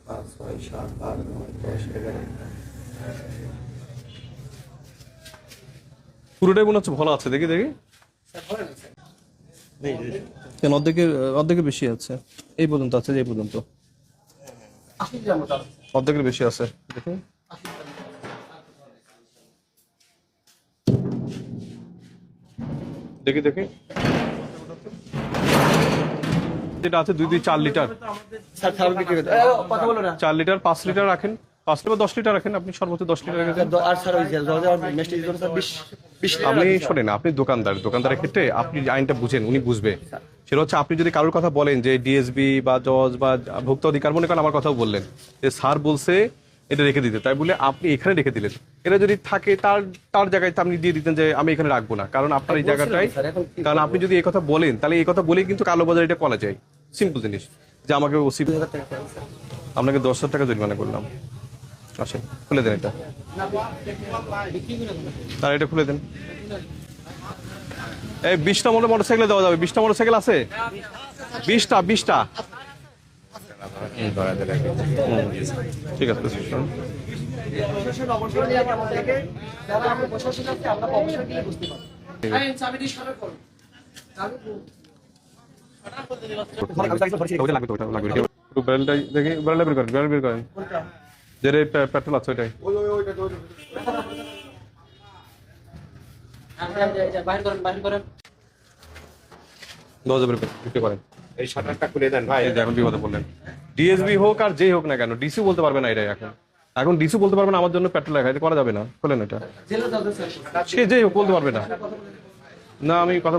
5 6 7 8 9 10 11। পুরোটাই মনে হচ্ছে ভালো আছে, দেখি দেখি। কেন অর্ধেকের বেশি আছে? এই পর্যন্ত আছে, এই পর্যন্ত অর্ধেকের বেশি আছে, দেখুন। দেখি দেখি, যেটা আছে 2 2 4 লিটার, 4 লিটার 5 লিটার রাখেন, 5 লিটার 10 লিটার রাখেন, আপনি সর্বোচ্চ 10 লিটার রেখে দেন। আপনি শোনেন, আপনি দোকানদারের ক্ষেত্রে আপনি আইনটা বুঝেন, উনি বুঝবে। সেটা হচ্ছে আপনি যদি কারোর কথা বলেন যে ডিএসবি বা জজ বা ভোক্তা অধিকার, মনে করেন আমার কথাও বললেন যে স্যার বলছে এটা রেখে দিতে, তাই বলে আপনি এখানে রেখে দিলেন। এটা যদি থাকে তার জায়গায় আপনি দিয়ে দিতেন যে আমি এখানে রাখবো না, কারণ আপনার এই জায়গাটাই, কারণ আপনি যদি এই কথা বলেন তাহলে এই কথা বলেই কিন্তু কালোবাজার এটা করা যায়। সিম্পল জিনিস যে আমাকে ওসি, আপনাকে 10,000 টাকা জরিমানা করলাম। আসেন খুলে দেন এটা, তার এটা খুলে দেন। এই 20টা মোটরসাইকেলে দেওয়া যাবে? 20টা মোটরসাইকেল আছে? 20টা ঠিক আছে। পেট্রোল আছে ওইটাই। বিক্রি করেন। এই শাটারটা খুলে দেন ভাই। এখন বিপদে বললেন, ডিএসবি হোক আর যেই হোক না কেন, ডিসি বলতে পারবে না এটা। এখন ডিসি বলতে পারবে না আমার জন্য পেট্রোল লেখা, এটা করা যাবে না। খোলেন এটা, সে যেই হোক বলতে পারবে না। না আমি কথা